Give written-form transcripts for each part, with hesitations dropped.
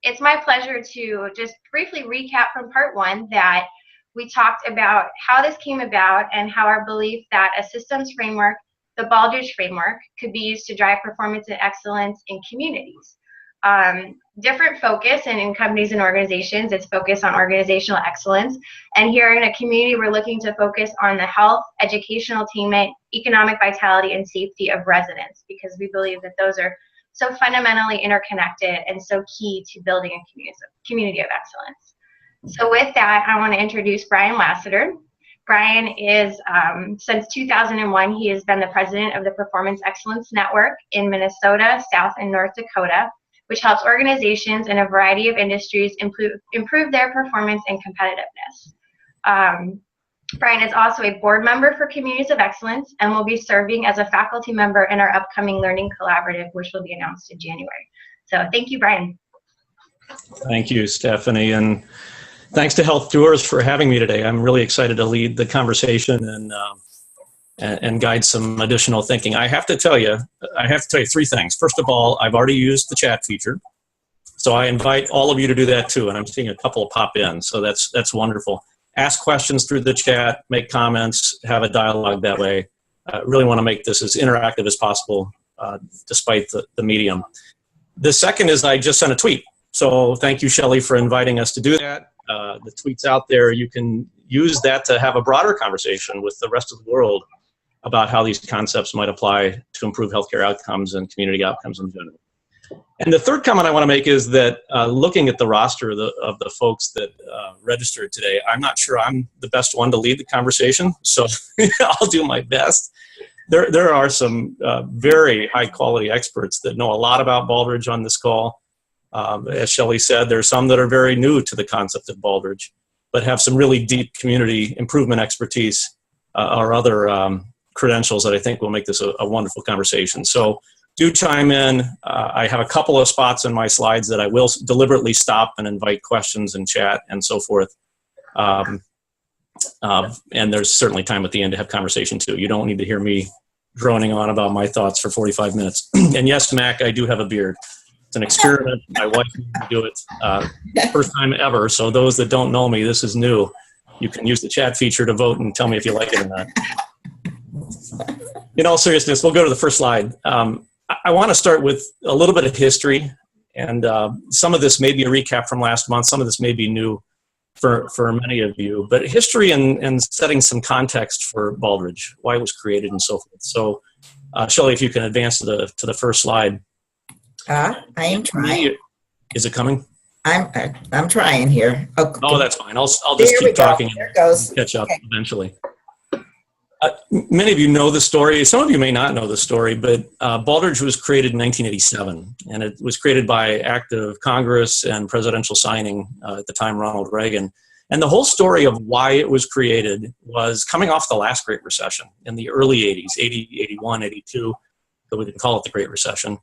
it's my pleasure to just briefly recap from part one that we talked about how this came about and how our belief that a systems framework, the Baldrige framework, could be used to drive performance and excellence in communities. Different focus, and in companies and organizations, it's focused on organizational excellence. And here in a community, we're looking to focus on the health, educational attainment, economic vitality, and safety of residents, because we believe that those are so fundamentally interconnected and so key to building a community of excellence. So with that, I want to introduce Brian Lassiter. Brian is, since 2001, he has been the president of the Performance Excellence Network in Minnesota, South and North Dakota, which helps organizations in a variety of industries improve their performance and competitiveness. Brian is also a board member for Communities of Excellence and will be serving as a faculty member in our upcoming Learning Collaborative, which will be announced in January. So thank you, Brian. Thank you, Stephanie, and thanks to Health Doers for having me today. I'm really excited to lead the conversation and guide some additional thinking. I have to tell you three things. First of all, I've already used the chat feature, so I invite all of you to do that too, and I'm seeing a couple pop in, so that's wonderful. Ask questions through the chat, make comments, have a dialogue that way. Really want to make this as interactive as possible, despite the medium. The second is I just sent a tweet. So thank you, Shelley, for inviting us to do that. The tweet's out there. You can use that to have a broader conversation with the rest of the world about how these concepts might apply to improve healthcare outcomes and community outcomes in general. And the third comment I want to make is that looking at the roster of the folks that registered today, I'm not sure I'm the best one to lead the conversation, so I'll do my best. There are some very high quality experts that know a lot about Baldridge on this call. As Shelley said, there's some that are very new to the concept of Baldridge, but have some really deep community improvement expertise or other credentials that I think will make this a wonderful conversation. So do chime in. I have a couple of spots in my slides that I will deliberately stop and invite questions and chat and so forth. And there's certainly time at the end to have conversation too. You don't need to hear me droning on about my thoughts for 45 minutes. And yes, Mac, I do have a beard. It's an experiment. My wife made me do it. First time ever. So those that don't know me, this is new. You can use the chat feature to vote and tell me if you like it or not. In all seriousness, we'll go to the first slide. I want to start with a little bit of history, and some of this may be a recap from last month. Some of this may be new for many of you, but history and setting some context for Baldridge, why it was created and so forth. So, Shelley, if you can advance to the first slide. I am trying. Is it coming? I'm trying here. Okay. Oh, that's fine. I'll just keep talking and catch up eventually. Many of you know the story. Some of you may not know the story, but Baldridge was created in 1987, and it was created by act of Congress and presidential signing at the time, Ronald Reagan. And the whole story of why it was created was coming off the last Great Recession in the early 80s, 80, 81, 82, but we didn't call it the Great Recession.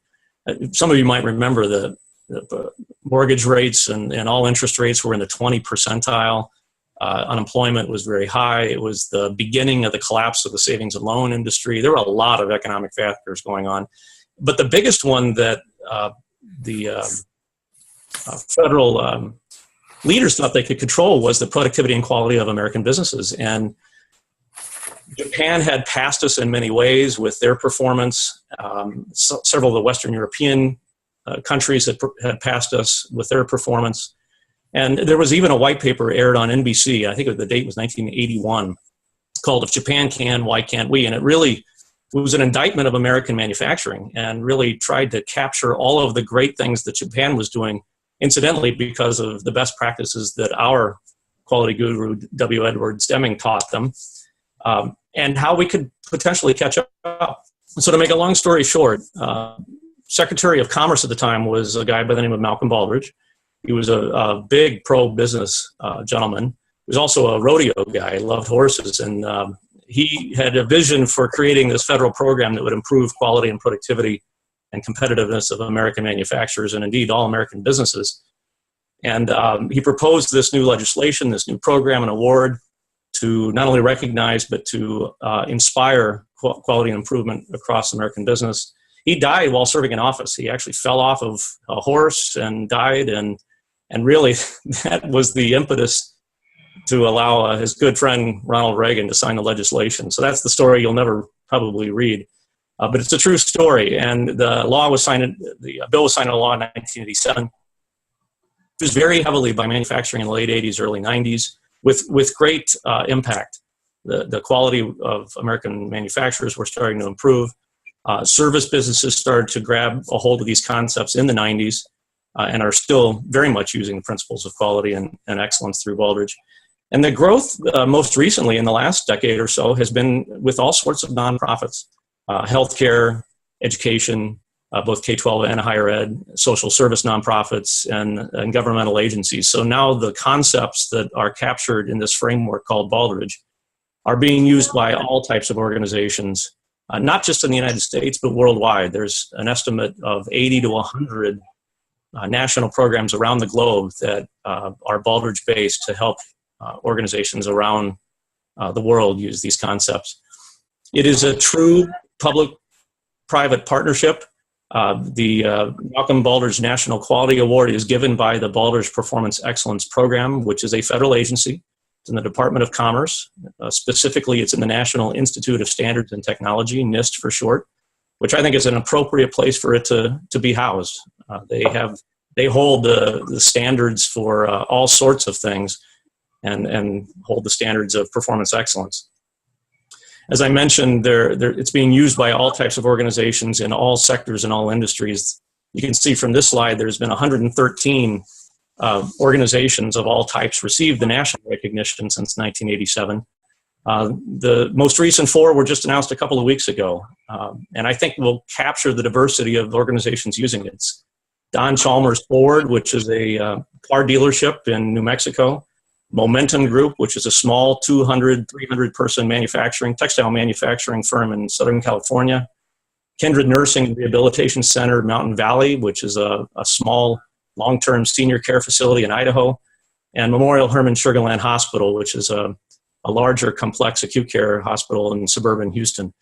Some of you might remember the mortgage rates and all interest rates were in the 20 percentile. Unemployment was very high. It was the beginning of the collapse of the savings and loan industry. There were a lot of economic factors going on. But the biggest one that the federal leaders thought they could control was the productivity and quality of American businesses. And Japan had passed us in many ways with their performance. Several of the Western European countries had passed us with their performance. And there was even a white paper aired on NBC, I think the date was 1981, called If Japan Can, Why Can't We? And it was an indictment of American manufacturing and really tried to capture all of the great things that Japan was doing, incidentally, because of the best practices that our quality guru, W. Edwards Deming, taught them, and how we could potentially catch up. So to make a long story short, Secretary of Commerce at the time was a guy by the name of Malcolm Baldridge. He was a big pro-business gentleman. He was also a rodeo guy, loved horses, and he had a vision for creating this federal program that would improve quality and productivity and competitiveness of American manufacturers and indeed all American businesses. And he proposed this new legislation, this new program and award to not only recognize but to inspire quality and improvement across American business. He died while serving in office. He actually fell off of a horse and died, and And really, that was the impetus to allow his good friend Ronald Reagan to sign the legislation. So that's the story you'll never probably read. But it's a true story. And the bill was signed into law in 1987. Used very heavily by manufacturing in the late 80s, early 90s, with great impact. The quality of American manufacturers were starting to improve. Service businesses started to grab a hold of these concepts in the 90s and are still very much using the principles of quality and excellence through Baldrige. And the growth most recently in the last decade or so has been with all sorts of nonprofits, healthcare, education, both K-12 and higher ed, social service nonprofits, and governmental agencies. So now the concepts that are captured in this framework called Baldrige are being used by all types of organizations, not just in the United States, but worldwide. There's an estimate of 80 to 100 national programs around the globe that are Baldrige based to help organizations around the world use these concepts. It is a true public-private partnership. The Malcolm Baldrige National Quality Award is given by the Baldrige Performance Excellence Program, which is a federal agency. It's in the Department of Commerce. Specifically, it's in the National Institute of Standards and Technology, NIST for short, which I think is an appropriate place for it to be housed. They hold the standards for all sorts of things and hold the standards of performance excellence. As I mentioned, it's being used by all types of organizations in all sectors and all industries. You can see from this slide, there's been 113 organizations of all types received the national recognition since 1987. The most recent 4 were just announced a couple of weeks ago, and I think will capture the diversity of organizations using it. It's Don Chalmers Ford, which is a car dealership in New Mexico. Momentum Group, which is a small 200, 300 person textile manufacturing firm in Southern California. Kindred Nursing and Rehabilitation Center, Mountain Valley, which is a small long-term senior care facility in Idaho. And Memorial Hermann Sugar Land Hospital, which is a larger complex acute care hospital in suburban Houston.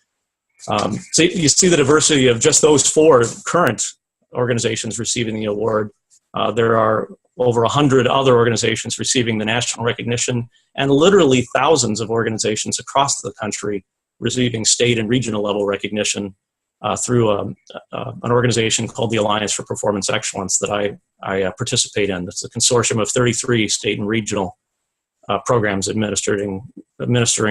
So you see the diversity of just those 4 current organizations receiving the award. There are over 100 other organizations receiving the national recognition, and literally thousands of organizations across the country receiving state and regional level recognition through an organization called the Alliance for Performance Excellence that I participate in. It's a consortium of 33 state and regional programs administering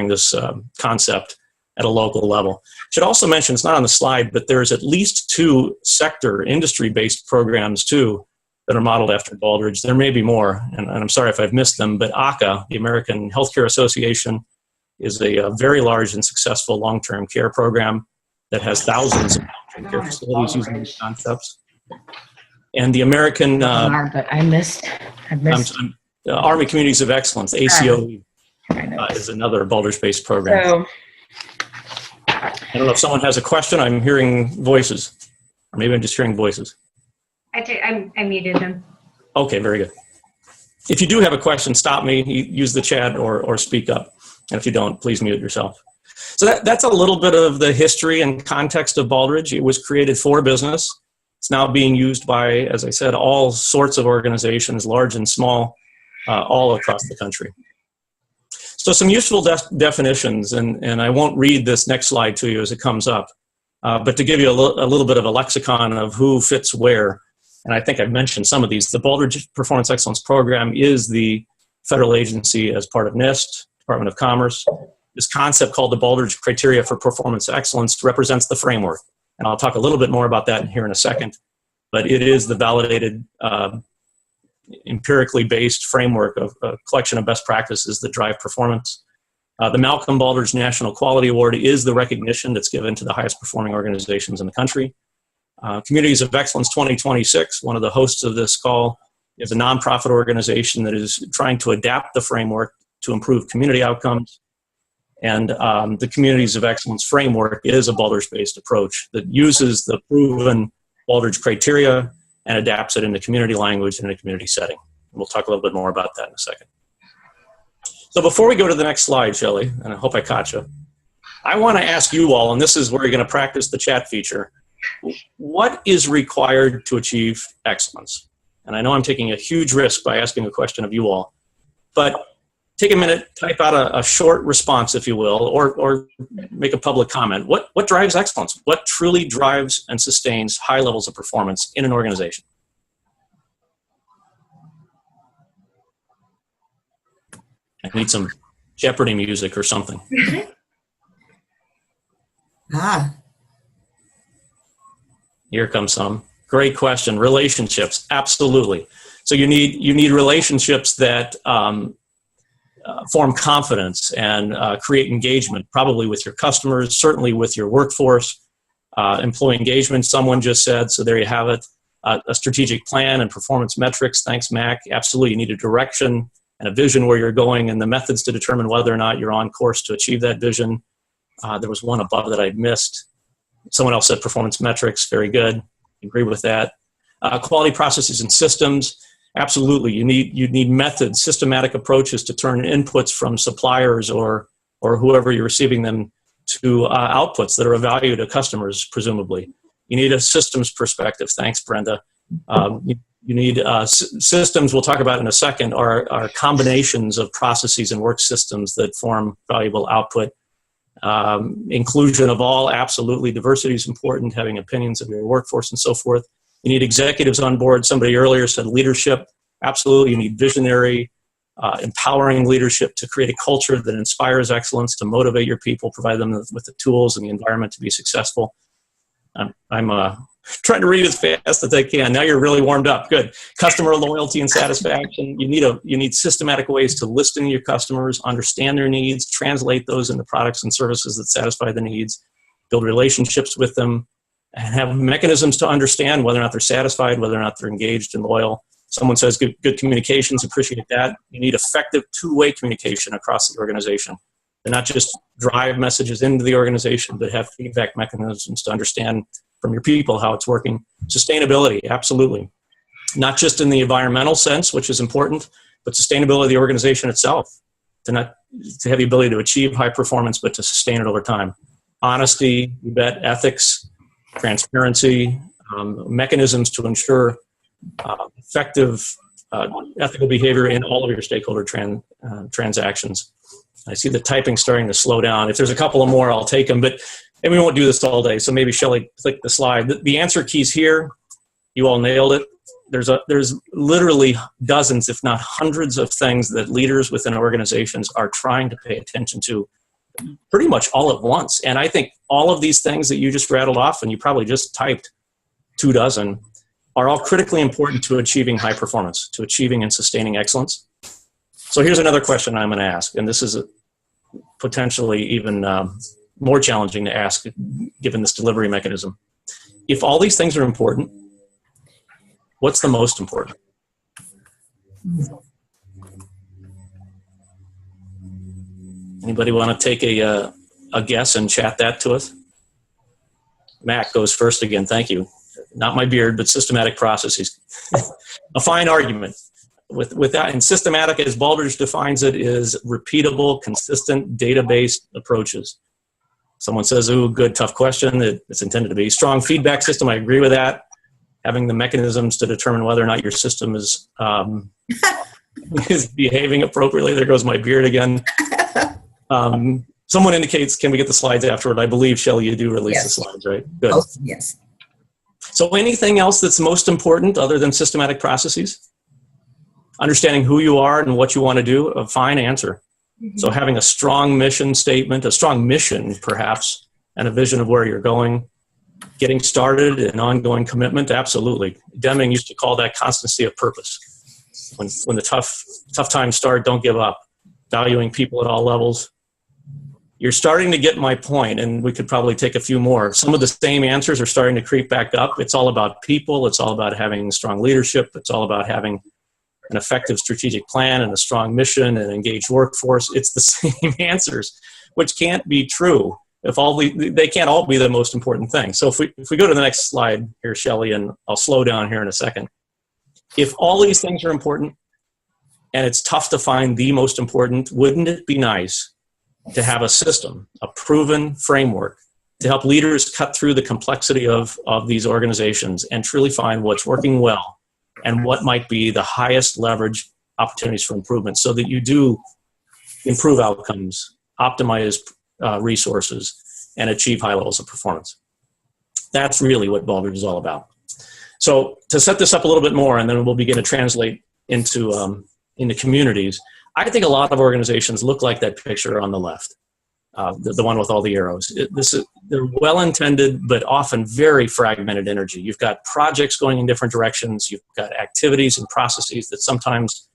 this concept at a local level. Should also mention, it's not on the slide, but there's at least 2 sector industry-based programs too that are modeled after Baldrige. There may be more, and I'm sorry if I've missed them, but ACA, the American Healthcare Association, is a very large and successful long-term care program that has thousands of long-term care facilities using these concepts. And the American Army Communities of Excellence, ACOE, is another Baldrige-based program. So, I don't know if someone has a question. I'm hearing voices, or maybe I'm just hearing voices. I muted them. Okay, very good. If you do have a question, stop me, use the chat or speak up. And if you don't, please mute yourself. So that's a little bit of the history and context of Baldrige. It was created for business. It's now being used by, as I said, all sorts of organizations, large and small, all across the country. So some useful definitions, and I won't read this next slide to you as it comes up, but to give you a little bit of a lexicon of who fits where. And I think I've mentioned some of these. The Baldrige Performance Excellence Program is the federal agency as part of NIST, Department of Commerce. This concept called the Baldrige Criteria for Performance Excellence represents the framework. And I'll talk a little bit more about that here in a second. But it is the validated, empirically based framework of a collection of best practices that drive performance. The Malcolm Baldrige National Quality Award is the recognition that's given to the highest performing organizations in the country. Communities of Excellence 2026, one of the hosts of this call, is a nonprofit organization that is trying to adapt the framework to improve community outcomes. And the Communities of Excellence framework is a Baldrige-based approach that uses the proven Baldrige criteria and adapts it into community language and a community setting. We'll talk a little bit more about that in a second. So before we go to the next slide, Shelley, and I hope I caught you, I want to ask you all, and this is where you're going to practice the chat feature, what is required to achieve excellence? and I know I'm taking a huge risk by asking a question of you all, but take a minute, type out a short response, if you will, or make a public comment. What drives excellence? What truly drives and sustains high levels of performance in an organization? I need some Jeopardy music or something. Here comes some. Great question. Relationships, absolutely. So you need relationships that form confidence and create engagement, probably with your customers, certainly with your workforce. Employee engagement, someone just said, so there you have it. A strategic plan and performance metrics. Thanks, Mac. Absolutely, you need a direction and a vision where you're going and the methods to determine whether or not you're on course to achieve that vision. There was one above that I missed. Someone else said performance metrics. Very good. Agree with that. Quality processes and systems. Absolutely. You need methods, systematic approaches to turn inputs from suppliers or whoever you're receiving them to outputs that are of value to customers, presumably. You need a systems perspective. Thanks, Brenda. You need systems, we'll talk about in a second, are combinations of processes and work systems that form valuable output. Inclusion of all, absolutely. Diversity is important, having opinions of your workforce and so forth. You need executives on board. Somebody earlier said leadership. Absolutely. You need visionary, empowering leadership to create a culture that inspires excellence, to motivate your people, provide them with the tools and the environment to be successful. I'm trying to read as fast as I can. Now you're really warmed up. Good. Customer loyalty and satisfaction. You need systematic ways to listen to your customers, understand their needs, translate those into products and services that satisfy the needs, build relationships with them, and have mechanisms to understand whether or not they're satisfied, whether or not they're engaged and loyal. Someone says good communications, appreciate that. You need effective two-way communication across the organization. To not just drive messages into the organization, but have feedback mechanisms to understand from your people how it's working. Sustainability, absolutely. Not just in the environmental sense, which is important, but sustainability of the organization itself. To have the ability to achieve high performance, but to sustain it over time. Honesty, you bet, ethics, transparency, mechanisms to ensure effective ethical behavior in all of your stakeholder transactions. I see the typing starting to slow down. If there's a couple of more, I'll take them, and we won't do this all day, so maybe Shelley, click the slide. The answer keys here, you all nailed it. There's literally dozens, if not hundreds of things that leaders within organizations are trying to pay attention to pretty much all at once. And I think all of these things that you just rattled off, and you probably just typed 24, are all critically important to achieving high performance, to achieving and sustaining excellence. So here's another question I'm going to ask, and this is potentially even more challenging to ask given this delivery mechanism. If all these things are important, what's the most important? Anybody want to take a guess and chat that to us? Mac goes first again, thank you. Not my beard, but systematic processes. A fine argument. With that, and systematic, as Baldrige defines it, is repeatable, consistent, data-based approaches. Someone says, ooh, good, tough question. It's intended to be. Strong feedback system, I agree with that. Having the mechanisms to determine whether or not your system is is behaving appropriately. There goes my beard again. Someone indicates, can we get the slides afterward? I believe, Shelley, you do release the slides, right? Good. Oh, yes. So anything else that's most important other than systematic processes? Understanding who you are and what you want to do, a fine answer. Mm-hmm. So having a strong mission statement, a strong mission perhaps, and a vision of where you're going. Getting started and ongoing commitment, absolutely. Deming used to call that constancy of purpose. When the tough times start, don't give up. Valuing people at all levels. You're starting to get my point, and we could probably take a few more. Some of the same answers are starting to creep back up. It's all about people. It's all about having strong leadership. It's all about having an effective strategic plan and a strong mission and an engaged workforce. It's the same answers, which can't be true. They can't all be the most important thing. So if we go to the next slide here, Shelley, and I'll slow down here in a second. If all these things are important, and it's tough to find the most important, wouldn't it be nice to have a system, a proven framework to help leaders cut through the complexity of these organizations and truly find what's working well and what might be the highest leverage opportunities for improvement so that you do improve outcomes, optimize resources, and achieve high levels of performance. That's really what Baldrige is all about. So to set this up a little bit more, and then we'll begin to translate into communities, I think a lot of organizations look like that picture on the left, the one with all the arrows. They're well-intended, but often very fragmented energy. You've got projects going in different directions. You've got activities and processes that sometimes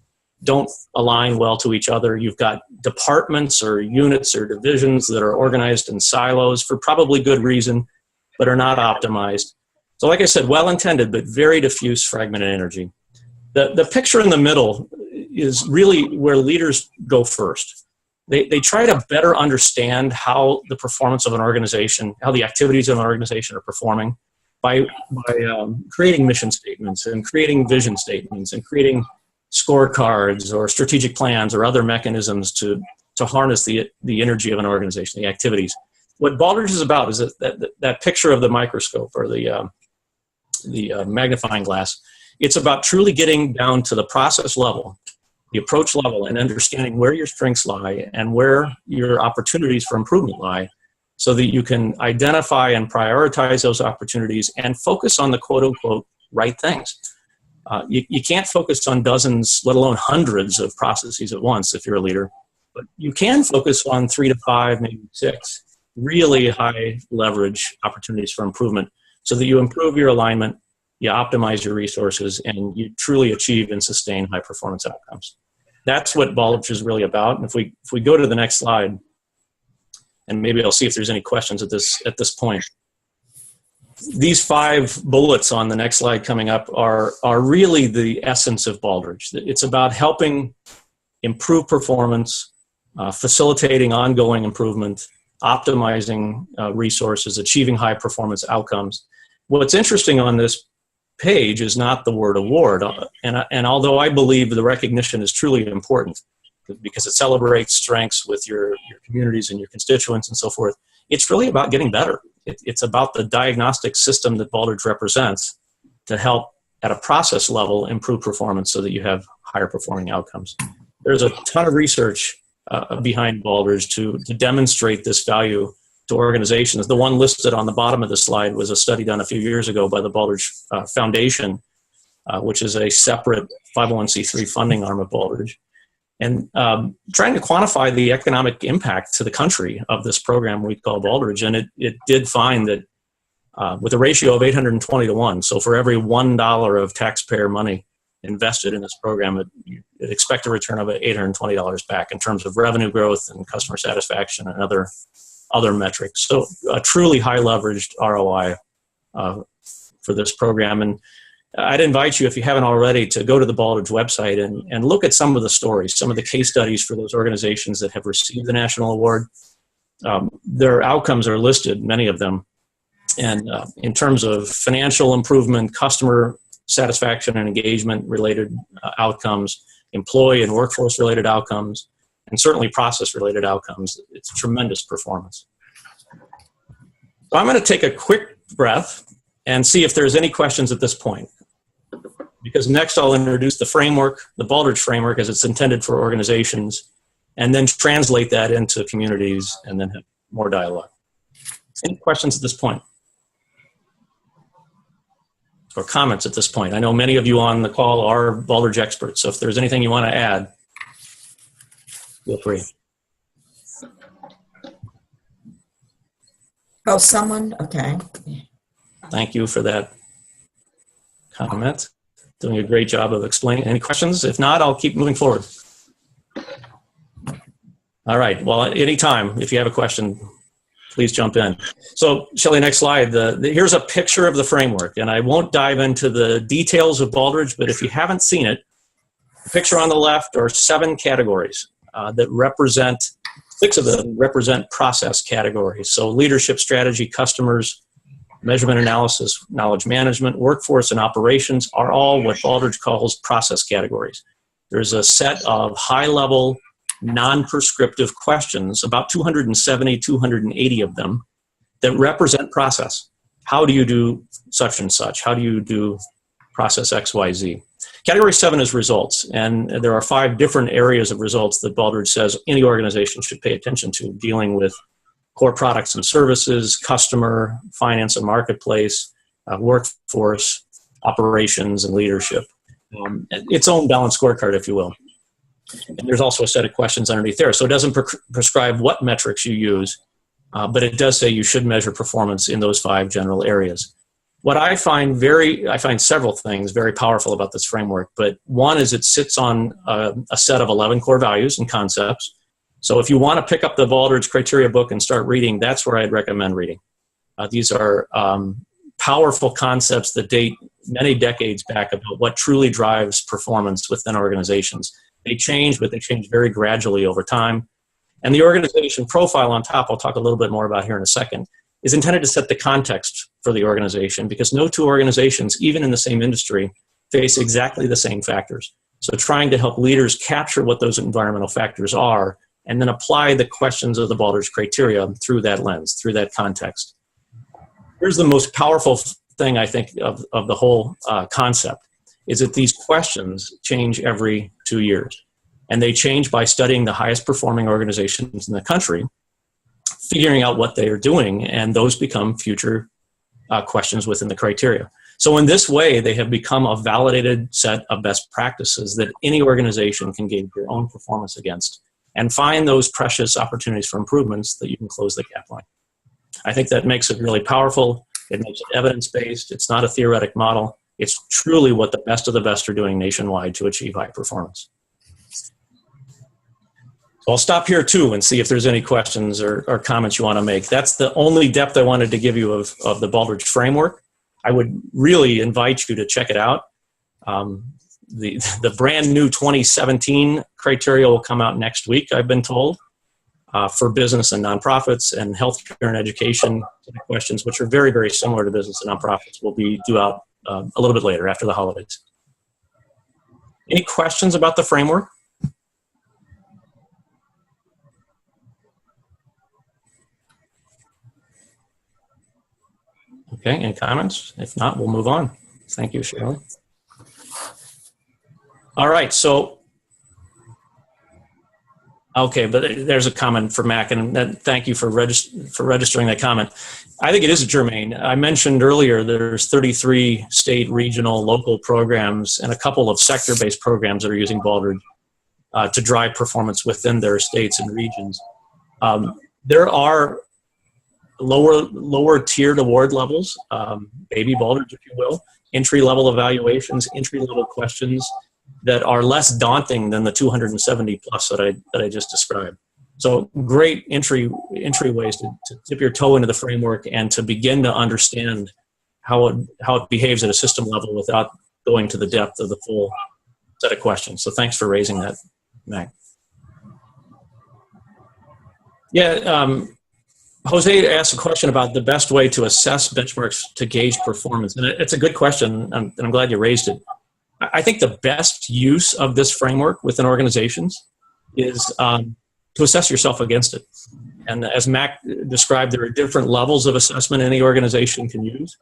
don't align well to each other. You've got departments or units or divisions that are organized in silos for probably good reason, but are not optimized. So like I said, well-intended, but very diffuse, fragmented energy. The picture in the middle is really where leaders go first. They try to better understand how the performance of an organization, how the activities of an organization are performing by creating mission statements and creating vision statements and creating scorecards or strategic plans or other mechanisms to harness the energy of an organization, the activities. What Baldrige is about is that picture of the microscope or the magnifying glass. It's about truly getting down to the process level, the approach level, and understanding where your strengths lie and where your opportunities for improvement lie, so that you can identify and prioritize those opportunities and focus on the quote-unquote right things. You can't focus on dozens, let alone hundreds of processes at once if you're a leader, but you can focus on 3 to 5, maybe 6 really high leverage opportunities for improvement so that you improve your alignment, you optimize your resources, and you truly achieve and sustain high performance outcomes. That's what Baldrige is really about. And if we go to the next slide, and maybe I'll see if there's any questions at this point. These 5 bullets on the next slide coming up are really the essence of Baldrige. It's about helping improve performance, facilitating ongoing improvement, optimizing resources, achieving high performance outcomes. What's interesting on this page is not the word award, and although I believe the recognition is truly important because it celebrates strengths with your communities and your constituents and so forth, it's really about getting better. It's about the diagnostic system that Baldrige represents to help at a process level improve performance so that you have higher performing outcomes. There's a ton of research behind Baldrige to demonstrate this value to organizations. The one listed on the bottom of the slide was a study done a few years ago by the Baldrige Foundation, which is a separate 501c3 funding arm of Baldrige, and trying to quantify the economic impact to the country of this program we call Baldrige. And it did find that with a ratio of 820 to 1, so for every $1 of taxpayer money invested in this program, you'd expect a return of $820 back in terms of revenue growth and customer satisfaction and other metrics. So a truly high leveraged ROI for this program. And I'd invite you, if you haven't already, to go to the Baldrige website and look at some of the stories, some of the case studies for those organizations that have received the national award. Their outcomes are listed, many of them. And in terms of financial improvement, customer satisfaction and engagement related outcomes, employee and workforce related outcomes, and certainly process-related outcomes, it's tremendous performance. So I'm going to take a quick breath and see if there's any questions at this point. Because next I'll introduce the framework, the Baldrige framework as it's intended for organizations, and then translate that into communities and then have more dialogue. Any questions at this point? Or comments at this point? I know many of you on the call are Baldrige experts, so if there's anything you want to add, feel free. Oh, someone? Okay. Thank you for that comment. Doing a great job of explaining. Any questions? If not, I'll keep moving forward. All right. Well, anytime, if you have a question, please jump in. So, Shelley, next slide. Here's a picture of the framework, and I won't dive into the details of Baldrige, but if you haven't seen it, the picture on the left are 7 categories that represent, 6 of them represent process categories. So leadership, strategy, customers, measurement analysis, knowledge management, workforce, and operations are all what Baldrige calls process categories. There's a set of high-level, non-prescriptive questions, about 270, 280 of them, that represent process. How do you do such and such? How do you do process XYZ? Category 7 is results, and there are 5 different areas of results that Baldrige says any organization should pay attention to, dealing with core products and services, customer, finance and marketplace, workforce, operations, and leadership. Its own balanced scorecard, if you will. And there's also a set of questions underneath there. So it doesn't prescribe what metrics you use, but it does say you should measure performance in those 5 general areas. What I find several things very powerful about this framework, but one is it sits on a set of 11 core values and concepts. So if you want to pick up the Baldrige Criteria book and start reading, that's where I'd recommend reading. These are powerful concepts that date many decades back about what truly drives performance within organizations. They change, but they change very gradually over time. And the organization profile on top, I'll talk a little bit more about here in a second, is intended to set the context for the organization, because no 2 organizations, even in the same industry, face exactly the same factors. So trying to help leaders capture what those environmental factors are and then apply the questions of the Baldrige Criteria through that lens, through that context. Here's the most powerful thing, I think, of the whole concept, is that these questions change every 2 years. And they change by studying the highest performing organizations in the country, figuring out what they are doing, and those become future questions within the criteria. So in this way, they have become a validated set of best practices that any organization can gauge their own performance against and find those precious opportunities for improvements that you can close the gap on. I think that makes it really powerful. It makes it evidence-based. It's not a theoretic model. It's truly what the best of the best are doing nationwide to achieve high performance. So I'll stop here too and see if there's any questions or comments you want to make. That's the only depth I wanted to give you of the Baldrige framework. I would really invite you to check it out. The brand new 2017 criteria will come out next week, I've been told, for business and nonprofits, and healthcare and education questions, which are very, very similar to business and nonprofits, will be due out a little bit later after the holidays. Any questions about the framework? Okay, any comments? If not, we'll move on. Thank you, Shirley. All right, so, okay, but there's a comment for Mac, and thank you for registering that comment. I think it is germane. I mentioned earlier there's 33 state, regional, local programs, and a couple of sector-based programs that are using Baldrige to drive performance within their states and regions. There are lower tiered award levels, baby Baldrige, if you will, entry-level evaluations, entry-level questions that are less daunting than the 270 plus that I just described. So great entryways to dip your toe into the framework and to begin to understand how it behaves at a system level without going to the depth of the full set of questions. So thanks for raising that, Mac. Yeah, Jose asked a question about the best way to assess benchmarks to gauge performance. And it's a good question, and I'm glad you raised it. I think the best use of this framework within organizations is to assess yourself against it. And as Mac described, there are different levels of assessment any organization can use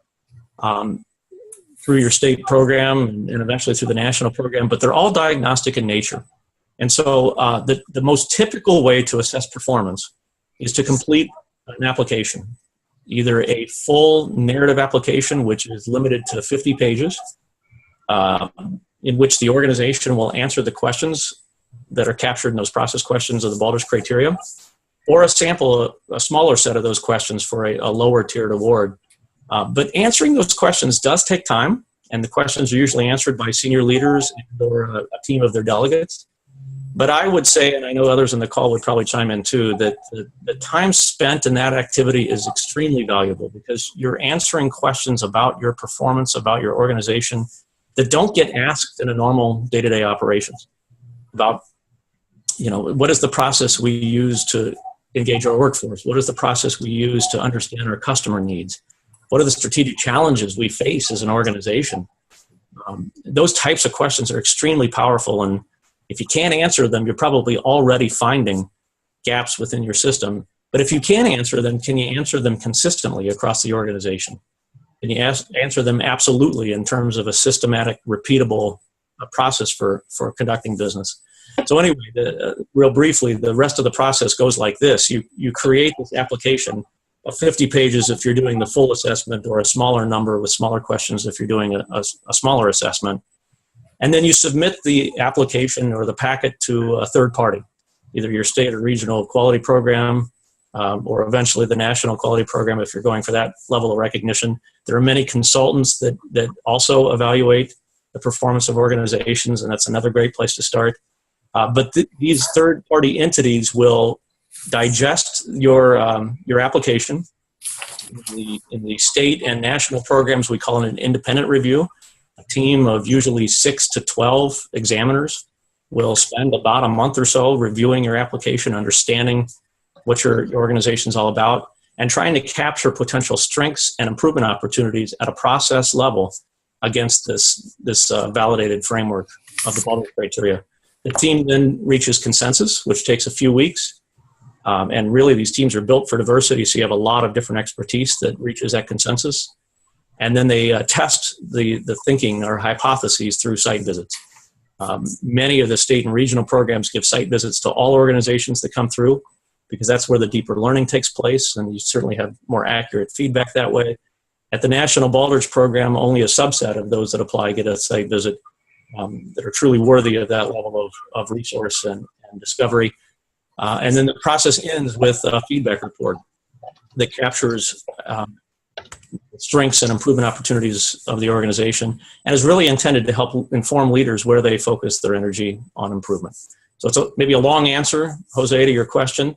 through your state program and eventually through the national program, but they're all diagnostic in nature. And so the most typical way to assess performance is to complete an application, either a full narrative application, which is limited to 50 pages, in which the organization will answer the questions that are captured in those process questions of the Baldrige Criteria, or a sample, a smaller set of those questions for a lower tiered award. But answering those questions does take time, and the questions are usually answered by senior leaders or a team of their delegates. But I would say, and I know others on the call would probably chime in too, that the time spent in that activity is extremely valuable, because you're answering questions about your performance, about your organization, that don't get asked in a normal day-to-day operations. About, what is the process we use to engage our workforce? What is the process we use to understand our customer needs? What are the strategic challenges we face as an organization? Those types of questions are extremely powerful, and if you can't answer them, you're probably already finding gaps within your system. But if you can answer them, can you answer them consistently across the organization? Can you answer them absolutely in terms of a systematic, repeatable a process for conducting business. So anyway, real briefly, the rest of the process goes like this. You create this application of 50 pages if you're doing the full assessment, or a smaller number with smaller questions if you're doing a smaller assessment. And then you submit the application or the packet to a third party, either your state or regional quality program, or eventually the national quality program if you're going for that level of recognition. There are many consultants that also evaluate the performance of organizations, and that's another great place to start. But these third-party entities will digest your application. In the state and national programs, we call it an independent review. A team of usually 6 to 12 examiners will spend about a month or so reviewing your application, understanding what your organization is all about, and trying to capture potential strengths and improvement opportunities at a process level against this validated framework of the Baldrige Criteria. The team then reaches consensus, which takes a few weeks. And really, these teams are built for diversity, so you have a lot of different expertise that reaches that consensus. And then they test the thinking or hypotheses through site visits. Many of the state and regional programs give site visits to all organizations that come through, because that's where the deeper learning takes place, and you certainly have more accurate feedback that way. At the National Baldrige program, only a subset of those that apply get a site visit that are truly worthy of that level of resource and discovery. And then the process ends with a feedback report that captures strengths and improvement opportunities of the organization, and is really intended to help inform leaders where they focus their energy on improvement. So it's maybe a long answer, Jose, to your question.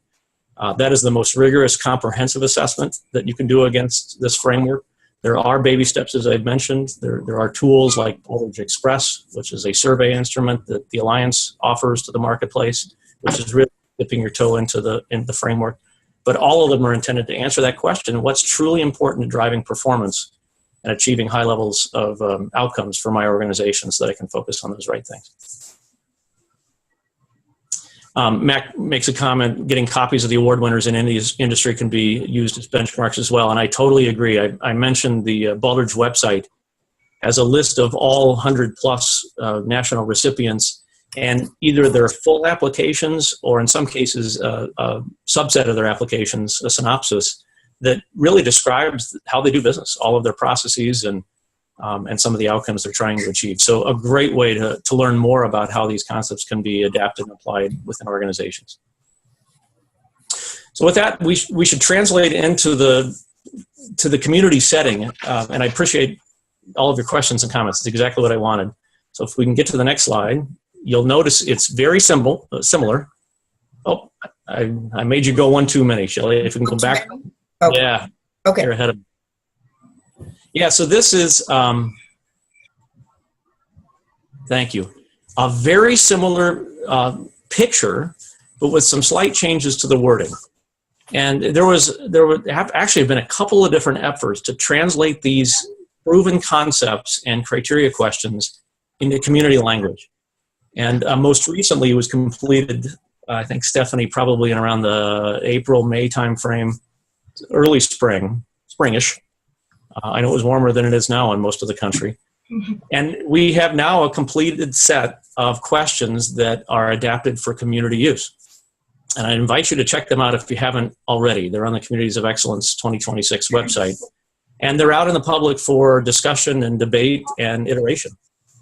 That is the most rigorous, comprehensive assessment that you can do against this framework. There are baby steps, as I've mentioned. There are tools like Baldrige Express, which is a survey instrument that the Alliance offers to the marketplace, which is really dipping your toe into the framework. But all of them are intended to answer that question: what's truly important to driving performance and achieving high levels of outcomes for my organization, so that I can focus on those right things. Mac makes a comment: getting copies of the award winners in any industry can be used as benchmarks as well, and I totally agree. I mentioned the Baldridge website as a list of all 100 plus national recipients, and either their full applications, or in some cases a subset of their applications, a synopsis that really describes how they do business, all of their processes, and some of the outcomes they're trying to achieve. So a great way to learn more about how these concepts can be adapted and applied within organizations. So with that, we should translate into the community setting, and I appreciate all of your questions and comments. It's exactly what I wanted. So if we can get to the next slide, you'll notice it's very similar. Oh, I made you go one too many, Shelley. If we can go back. Okay. Yeah. Okay. You're ahead of me. Yeah, so this is, thank you, a very similar picture, but with some slight changes to the wording. And there would have actually been a couple of different efforts to translate these proven concepts and criteria questions into community language. And most recently it was completed, I think, Stephanie, probably in around the April, May timeframe, early springish. I know it was warmer than it is now in most of the country. And we have now a completed set of questions that are adapted for community use. And I invite you to check them out if you haven't already. They're on the Communities of Excellence 2026 website. And they're out in the public for discussion and debate and iteration.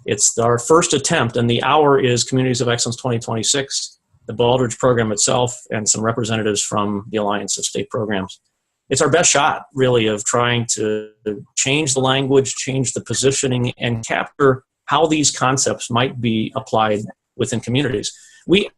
It's our first attempt, and the hour is Communities of Excellence 2026, the Baldrige program itself, and some representatives from the Alliance of State Programs. It's our best shot, really, of trying to change the language, change the positioning, and capture how these concepts might be applied within communities. We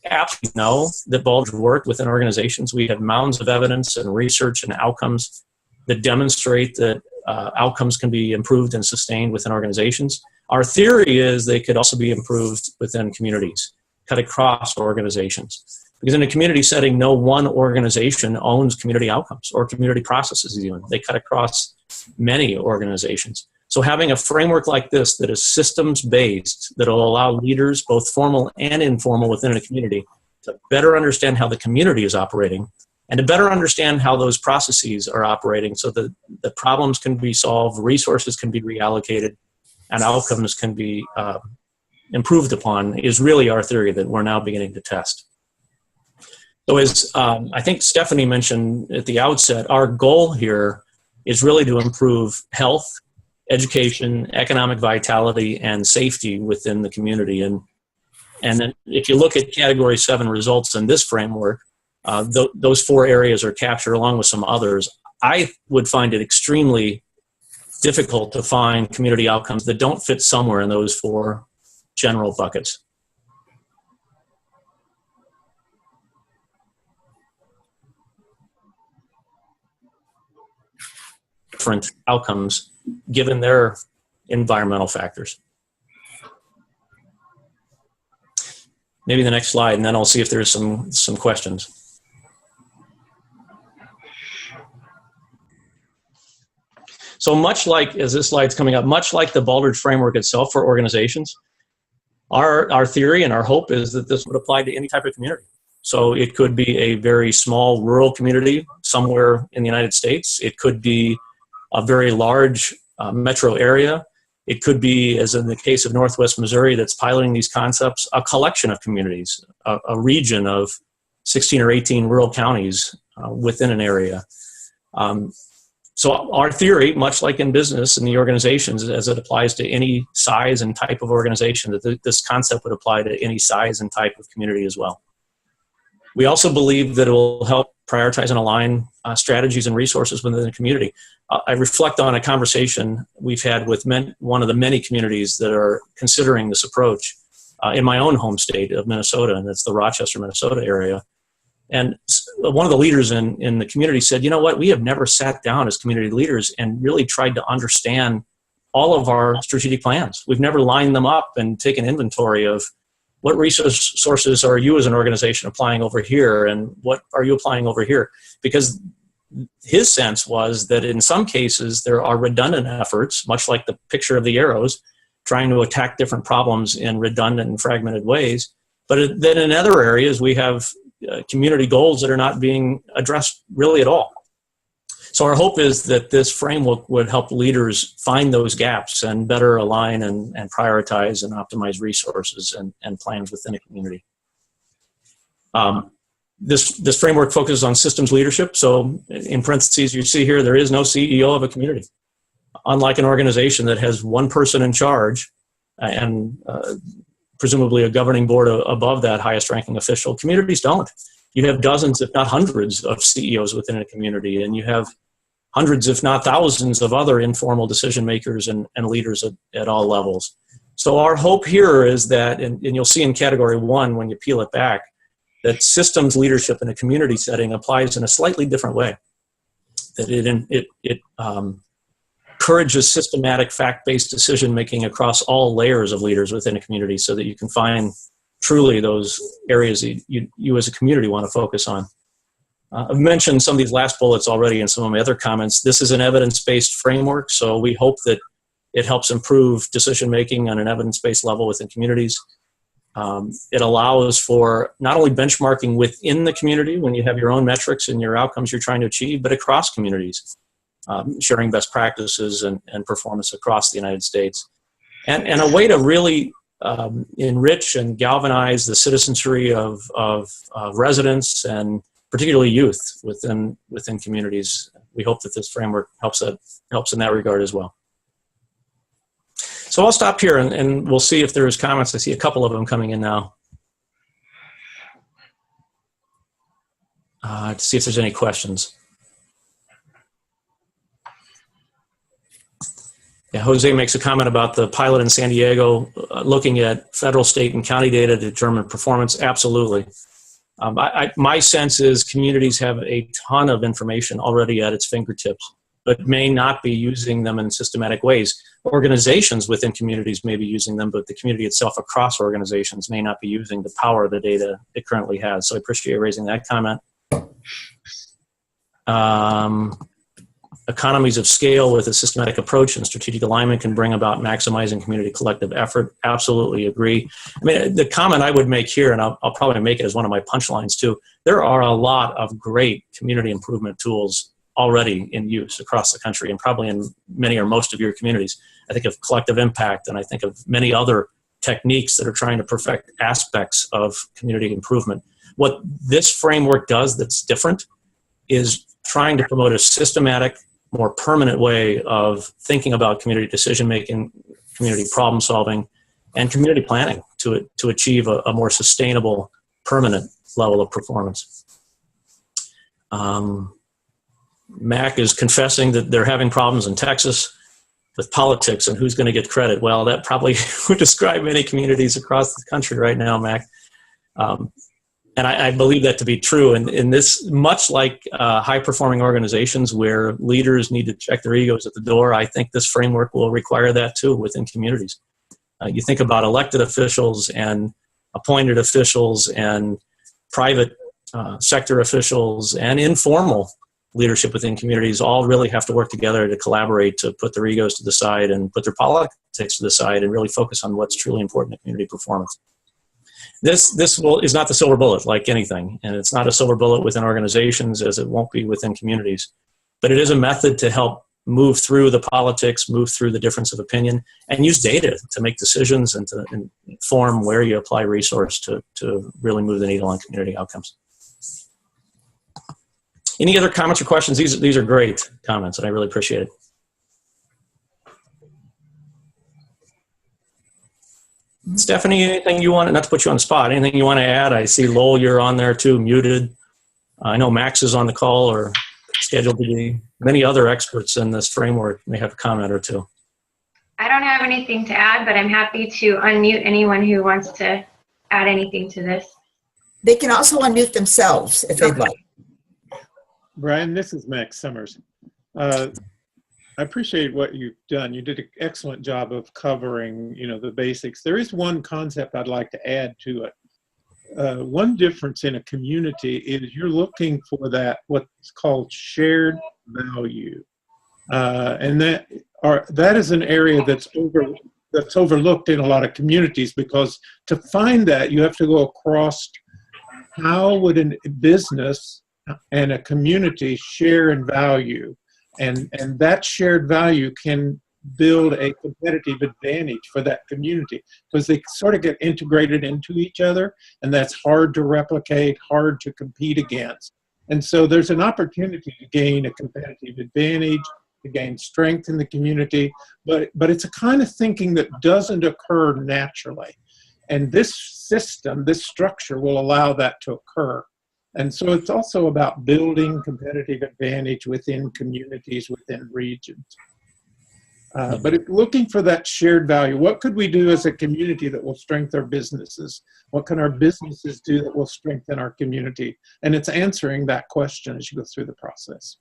absolutely know that Baldrige work within organizations. We have mounds of evidence and research and outcomes that demonstrate that outcomes can be improved and sustained within organizations. Our theory is they could also be improved within communities, cut across organizations. Because in a community setting, no one organization owns community outcomes or community processes even. They cut across many organizations. So having a framework like this that is systems-based, that will allow leaders, both formal and informal within a community, to better understand how the community is operating and to better understand how those processes are operating, so that the problems can be solved, resources can be reallocated, and outcomes can be improved upon is really our theory that we're now beginning to test. So as I think Stephanie mentioned at the outset, our goal here is really to improve health, education, economic vitality, and safety within the community. And then if you look at Category 7 results in this framework, those 4 areas are captured along with some others. I would find it extremely difficult to find community outcomes that don't fit somewhere in those 4 general buckets. Different outcomes given their environmental factors. Maybe the next slide, and then I'll see if there's some questions. So much like, as this slide's coming up, much like the Baldrige framework itself for organizations, our theory and our hope is that this would apply to any type of community. So it could be a very small rural community somewhere in the United States. It could be a very large metro area. It could be, as in the case of Northwest Missouri that's piloting these concepts, a collection of communities, a region of 16 or 18 rural counties within an area. So our theory, much like in business and the organizations, as it applies to any size and type of organization, that this concept would apply to any size and type of community as well. We also believe that it will help prioritize and align strategies and resources within the community. I reflect on a conversation we've had with one of the many communities that are considering this approach in my own home state of Minnesota, and it's the Rochester, Minnesota area. And one of the leaders in the community said, you know what, we have never sat down as community leaders and really tried to understand all of our strategic plans. We've never lined them up and taken inventory of what resources are you as an organization applying over here, and what are you applying over here? Because his sense was that in some cases there are redundant efforts, much like the picture of the arrows, trying to attack different problems in redundant and fragmented ways. But then in other areas we have community goals that are not being addressed really at all. So our hope is that this framework would help leaders find those gaps and better align and prioritize and optimize resources and plans within a community. This framework focuses on systems leadership. So in parentheses, you see here, there is no CEO of a community. Unlike an organization that has one person in charge and presumably a governing board above that highest ranking official, communities don't. You have dozens, if not hundreds, of CEOs within a community, and you have hundreds, if not thousands, of other informal decision makers and leaders at all levels. So our hope here is that, and you'll see in Category 1 when you peel it back, that systems leadership in a community setting applies in a slightly different way. That it encourages systematic, fact-based decision-making across all layers of leaders within a community so that you can find truly those areas that you as a community want to focus on. I've mentioned some of these last bullets already in some of my other comments. This is an evidence-based framework, so we hope that it helps improve decision-making on an evidence-based level within communities. It allows for not only benchmarking within the community when you have your own metrics and your outcomes you're trying to achieve, but across communities, sharing best practices and performance across the United States. And a way to really enrich and galvanize the citizenry of residents and particularly youth within communities. We hope that this framework helps in that regard as well. So I'll stop here and we'll see if there's comments. I see a couple of them coming in now. To see if there's any questions. Yeah, Jose makes a comment about the pilot in San Diego looking at federal, state, and county data to determine performance. Absolutely. My sense is communities have a ton of information already at its fingertips, but may not be using them in systematic ways. Organizations within communities may be using them, but the community itself across organizations may not be using the power of the data it currently has. So I appreciate you raising that comment. Economies of scale with a systematic approach and strategic alignment can bring about maximizing community collective effort. Absolutely agree. I mean, the comment I would make here, and I'll probably make it as one of my punchlines too, there are a lot of great community improvement tools already in use across the country and probably in many or most of your communities. I think of collective impact, and I think of many other techniques that are trying to perfect aspects of community improvement. What this framework does that's different is trying to promote a systematic, more permanent way of thinking about community decision-making, community problem-solving, and community planning to achieve a more sustainable, permanent level of performance. Mac is confessing that they're having problems in Texas with politics and who's going to get credit. Well, that probably would describe many communities across the country right now, Mac. And I believe that to be true. And in this, much like high-performing organizations where leaders need to check their egos at the door, I think this framework will require that too within communities. You think about elected officials and appointed officials and private sector officials and informal leadership within communities all really have to work together to collaborate, to put their egos to the side and put their politics to the side and really focus on what's truly important in community performance. This is not the silver bullet like anything, and it's not a silver bullet within organizations as it won't be within communities, but it is a method to help move through the politics, move through the difference of opinion, and use data to make decisions and to inform where you apply resource to really move the needle on community outcomes. Any other comments or questions? These are great comments, and I really appreciate it. Stephanie, anything you want, not to put you on the spot, anything you want to add? I see Lowell, you're on there too, muted. I know Max is on the call or scheduled to be. Many other experts in this framework may have a comment or two. I don't have anything to add, but I'm happy to unmute anyone who wants to add anything to this. They can also unmute themselves if they'd like. Brian, this is Max Summers. I appreciate what you've done. You did an excellent job of covering, the basics. There is one concept I'd like to add to it. One difference in a community is you're looking for what's called shared value, and that is an area that's overlooked in a lot of communities, because to find that you have to go across how would a business and a community share in value. And that shared value can build a competitive advantage for that community, because they sort of get integrated into each other, and that's hard to replicate, hard to compete against. And so there's an opportunity to gain a competitive advantage, to gain strength in the community, but it's a kind of thinking that doesn't occur naturally. And this system, this structure will allow that to occur. And so it's also about building competitive advantage within communities, within regions. But it's looking for that shared value. What could we do as a community that will strengthen our businesses? What can our businesses do that will strengthen our community? And it's answering that question as you go through the process.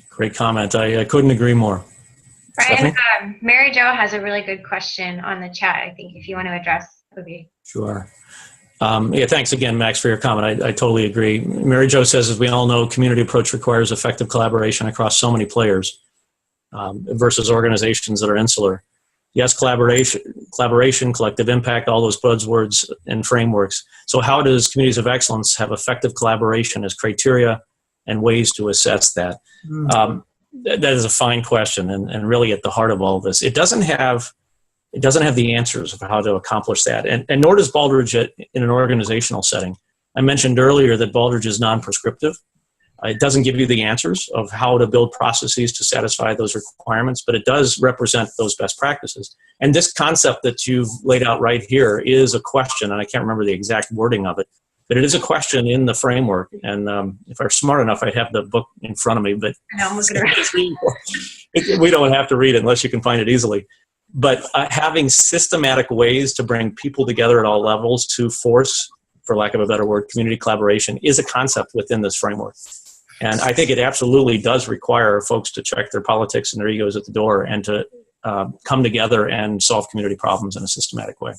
Great comment. I couldn't agree more. Brian, Mary Jo has a really good question on the chat, I think, if you want to address, would be. Sure. Yeah, thanks again, Max, for your comment. I totally agree. Mary Jo says, as we all know, community approach requires effective collaboration across so many players versus organizations that are insular. Yes, collaboration, collective impact, all those buzzwords and frameworks. So how does communities of excellence have effective collaboration as criteria and ways to assess that? That is a fine question and really at the heart of all of this. It doesn't have the answers of how to accomplish that. And nor does Baldrige in an organizational setting. I mentioned earlier that Baldrige is non-prescriptive. It doesn't give you the answers of how to build processes to satisfy those requirements, but it does represent those best practices. And this concept that you've laid out right here is a question, and I can't remember the exact wording of it, but it is a question in the framework. And if I'm smart enough, I'd have the book in front of me, but I'm looking around. We don't have to read it unless you can find it easily. But having systematic ways to bring people together at all levels to force, for lack of a better word, community collaboration is a concept within this framework. And I think it absolutely does require folks to check their politics and their egos at the door and to come together and solve community problems in a systematic way.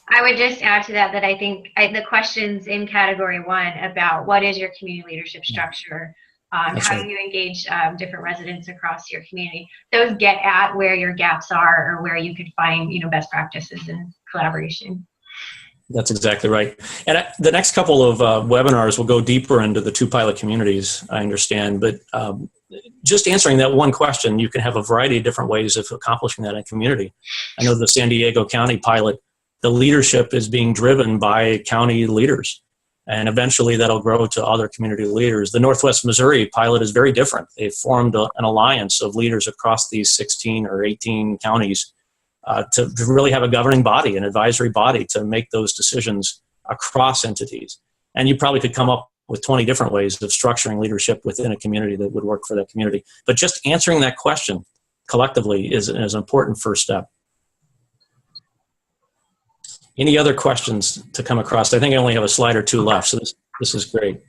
I would just add to that I think the questions in category 1 about what is your community leadership structure, how do you engage different residents across your community, those get at where your gaps are or where you could find best practices and collaboration. That's exactly right. And the next couple of webinars will go deeper into the two pilot communities, I understand. But just answering that one question, you can have a variety of different ways of accomplishing that in a community. I know the San Diego County pilot, the leadership is being driven by county leaders. And eventually that'll grow to other community leaders. The Northwest Missouri pilot is very different. They've formed an alliance of leaders across these 16 or 18 counties to really have a governing body, an advisory body to make those decisions across entities. And you probably could come up with 20 different ways of structuring leadership within a community that would work for that community. But just answering that question collectively is an important first step. Any other questions to come across? I think I only have a slide or two left, so this is great.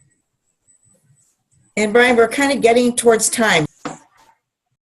And Brian, we're kind of getting towards time.